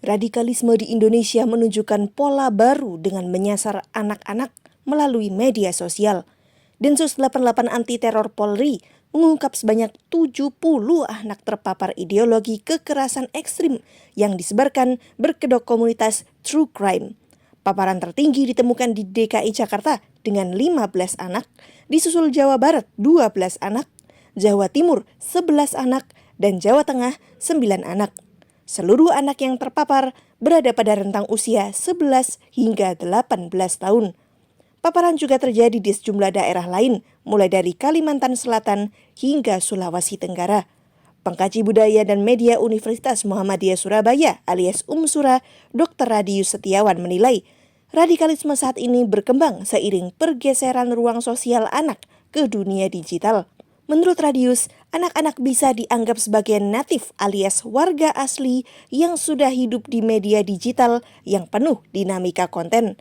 Radikalisme di Indonesia menunjukkan pola baru dengan menyasar anak-anak melalui media sosial. Densus 88 Anti Teror Polri mengungkap sebanyak 70 anak terpapar ideologi kekerasan ekstrim yang disebarkan berkedok komunitas True Crime. Paparan tertinggi ditemukan di DKI Jakarta dengan 15 anak, disusul Jawa Barat 12 anak, Jawa Timur 11 anak, dan Jawa Tengah 9 anak. Seluruh anak yang terpapar berada pada rentang usia 11 hingga 18 tahun. Paparan juga terjadi di sejumlah daerah lain, mulai dari Kalimantan Selatan hingga Sulawesi Tenggara. Pengkaji Budaya dan Media Universitas Muhammadiyah Surabaya alias Sura, Dr. Radius Setiawan menilai, radikalisme saat ini berkembang seiring pergeseran ruang sosial anak ke dunia digital. Menurut Radius, anak-anak bisa dianggap sebagai natif alias warga asli yang sudah hidup di media digital yang penuh dinamika konten.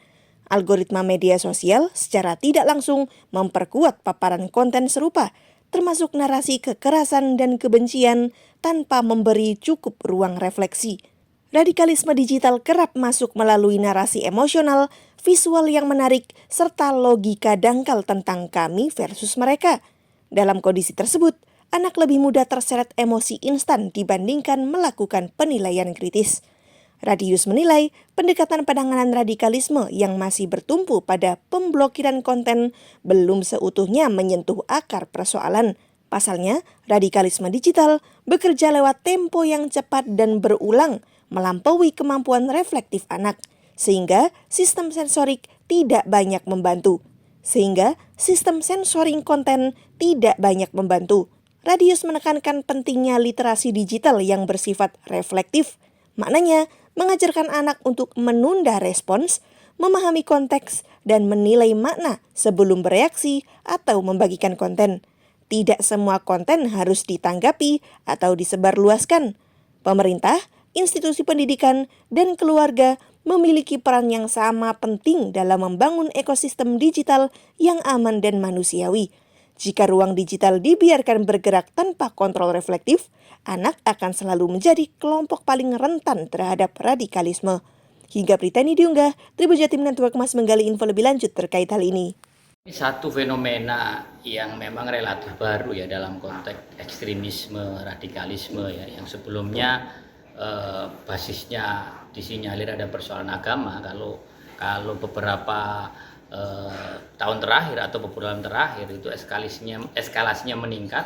Algoritma media sosial secara tidak langsung memperkuat paparan konten serupa, termasuk narasi kekerasan dan kebencian tanpa memberi cukup ruang refleksi. Radikalisme digital kerap masuk melalui narasi emosional, visual yang menarik, serta logika dangkal tentang kami versus mereka. Dalam kondisi tersebut, anak lebih mudah terseret emosi instan dibandingkan melakukan penilaian kritis. Radius menilai pendekatan penanganan radikalisme yang masih bertumpu pada pemblokiran konten belum seutuhnya menyentuh akar persoalan. Pasalnya, radikalisme digital bekerja lewat tempo yang cepat dan berulang, melampaui kemampuan reflektif anak, sehingga sistem sensorik tidak banyak membantu. Radius menekankan pentingnya literasi digital yang bersifat reflektif. Maknanya, mengajarkan anak untuk menunda respons, memahami konteks, dan menilai makna sebelum bereaksi atau membagikan konten. Tidak semua konten harus ditanggapi atau disebarluaskan. Pemerintah, institusi pendidikan, dan keluarga memiliki peran yang sama penting dalam membangun ekosistem digital yang aman dan manusiawi. Jika ruang digital dibiarkan bergerak tanpa kontrol reflektif, anak akan selalu menjadi kelompok paling rentan terhadap radikalisme. Hingga berita ini diunggah, Tribun Jatim Network Mas menggali info lebih lanjut terkait hal ini. Ini satu fenomena yang memang relatif baru ya dalam konteks ekstremisme, radikalisme ya, yang sebelumnya basisnya disinyalir ada persoalan agama. Kalau beberapa tahun terakhir atau beberapa bulan terakhir itu eskalasinya meningkat,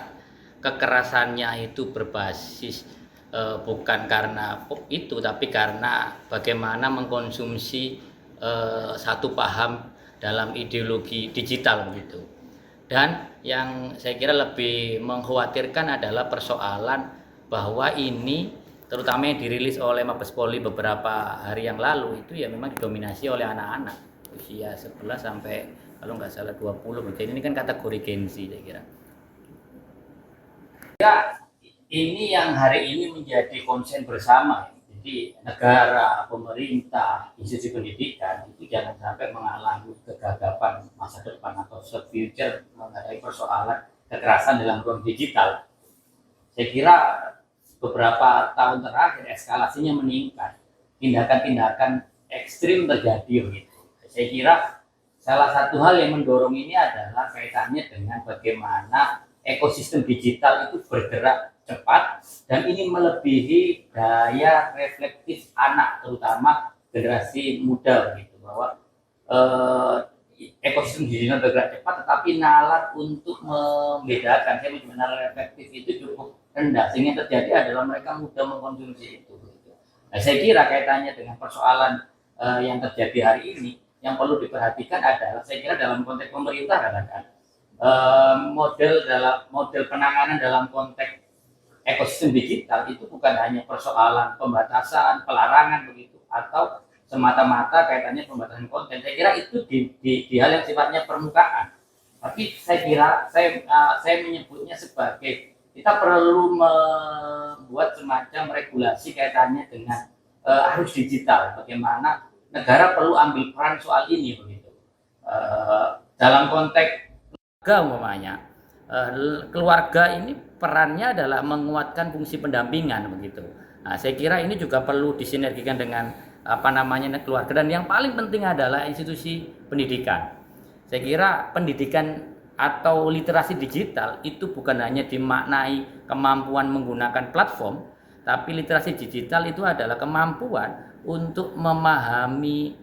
kekerasannya itu berbasis bukan karena itu, tapi karena bagaimana mengkonsumsi satu paham dalam ideologi digital begitu. Dan yang saya kira lebih mengkhawatirkan adalah persoalan bahwa ini terutama yang dirilis oleh Mabes Polri beberapa hari yang lalu itu ya memang didominasi oleh anak-anak usia 11 sampai kalau nggak salah 20. Jadi ini kan kategori Gen Z saya kira. Ya, ini yang hari ini menjadi konsen bersama. Jadi negara, pemerintah, institusi pendidikan itu jangan sampai mengalami kegagapan masa depan atau future menghadapi persoalan kekerasan dalam ruang digital. Saya kira beberapa tahun terakhir eskalasinya meningkat, tindakan-tindakan ekstrim terjadi begitu. Saya kira salah satu hal yang mendorong ini adalah kaitannya dengan bagaimana ekosistem digital itu bergerak cepat dan ini melebihi daya reflektif anak, terutama generasi muda begitu, bahwa ekosistem digital bergerak cepat tetapi nalar untuk membedakan nalar reflektif itu cukup rendah, sehingga terjadi adalah mereka mudah mengkonsumsi itu. Nah, saya kira kaitannya dengan persoalan yang terjadi hari ini, yang perlu diperhatikan adalah, saya kira dalam konteks pemerintah katakan model penanganan dalam konteks ekosistem digital itu bukan hanya persoalan pembatasan, pelarangan begitu, atau semata-mata kaitannya pembatasan konten. Saya kira itu di hal yang sifatnya permukaan. Tapi saya kira saya menyebutnya sebagai kita perlu membuat semacam regulasi kaitannya dengan arus digital. Bagaimana negara perlu ambil peran soal ini begitu. Dalam konteks umpamanya keluarga ini perannya adalah menguatkan fungsi pendampingan begitu. Nah, saya kira ini juga perlu disinergikan dengan keluarga, dan yang paling penting adalah institusi pendidikan. Saya kira pendidikan atau literasi digital itu bukan hanya dimaknai kemampuan menggunakan platform, tapi literasi digital itu adalah kemampuan untuk memahami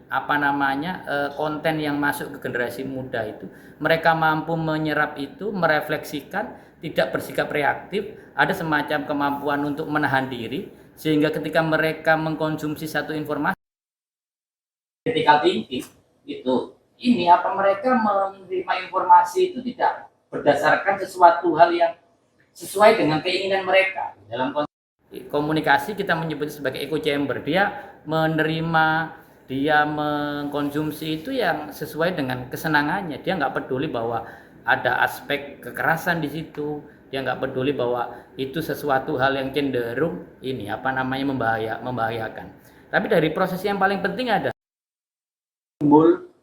konten yang masuk ke generasi muda itu. Mereka mampu menyerap itu, merefleksikan, tidak bersikap reaktif, ada semacam kemampuan untuk menahan diri, sehingga ketika mereka mengkonsumsi satu informasi critical thinking itu, mereka menerima informasi itu tidak berdasarkan sesuatu hal yang sesuai dengan keinginan mereka. Dalam komunikasi kita menyebut sebagai echo chamber. Dia menerima, dia mengkonsumsi itu yang sesuai dengan kesenangannya. Dia nggak peduli bahwa ada aspek kekerasan di situ. Dia nggak peduli bahwa itu sesuatu hal yang cenderung membahayakan. Tapi dari proses yang paling penting ada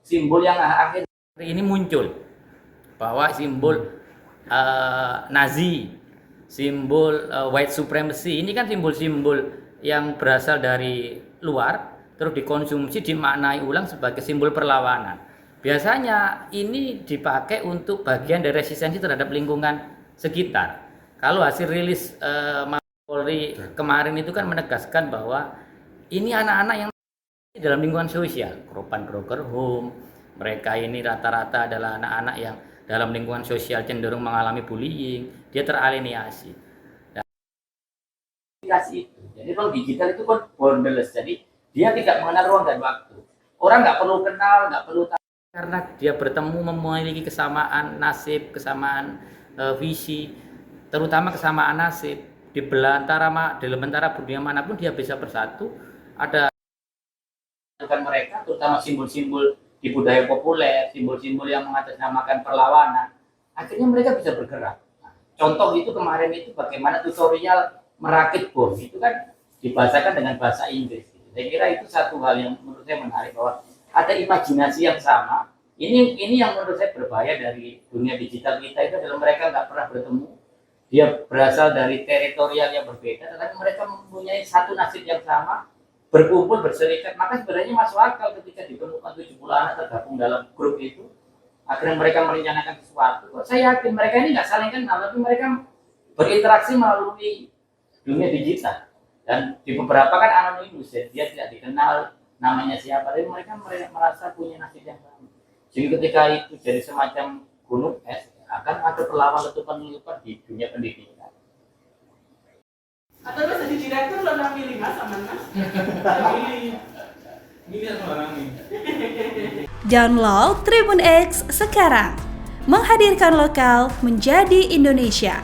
simbol yang akhir ini muncul, bahwa simbol Nazi, simbol white supremacy, ini kan simbol-simbol yang berasal dari luar, terus dikonsumsi, dimaknai ulang sebagai simbol perlawanan. Biasanya ini dipakai untuk bagian dari resistensi terhadap lingkungan sekitar. Kalau hasil rilis Polri kemarin itu kan menegaskan bahwa ini anak-anak yang dalam lingkungan sosial, korban broker home, mereka ini rata-rata adalah anak-anak yang dalam lingkungan sosial cenderung mengalami bullying, dia teralienasi. Jadi ruang digital itu kan borderless, jadi dia tidak mengenal ruang dan waktu. Orang nggak perlu kenal, nggak perlu tahu, karena dia bertemu memiliki kesamaan nasib, kesamaan visi, terutama kesamaan nasib. Di belantara dunia manapun dia bisa bersatu. Ada mereka, terutama simbol-simbol di budaya populer, simbol-simbol yang mengatasnamakan perlawanan, akhirnya mereka bisa bergerak. Contoh itu kemarin itu bagaimana tutorial merakit bom, itu kan dibahasakan dengan bahasa Inggris. Saya kira itu satu hal yang menurut saya menarik, bahwa ada imajinasi yang sama. Ini yang menurut saya berbahaya dari dunia digital kita, itu adalah mereka nggak pernah bertemu. Dia berasal dari teritorial yang berbeda, tetapi mereka mempunyai satu nasib yang sama, berkumpul, berserikat. Maka sebenarnya masuk akal ketika ditemukan 70 anak tergabung dalam grup itu, akhirnya mereka merencanakan sesuatu. Saya yakin mereka ini nggak saling kenal, tapi mereka berinteraksi melalui dunia digital. Dan di beberapa kan anonimus, dia tidak dikenal namanya siapa, tapi mereka merasa punya nasib yang sama. Jadi ketika itu jadi semacam gunung es, akan ada perlawanan letupan-letupan di dunia pendidikan. Atau bisa jadi direktur lo nang milih mas sama mas. Milih orang ini. Download Tribun X sekarang. Menghadirkan lokal menjadi Indonesia.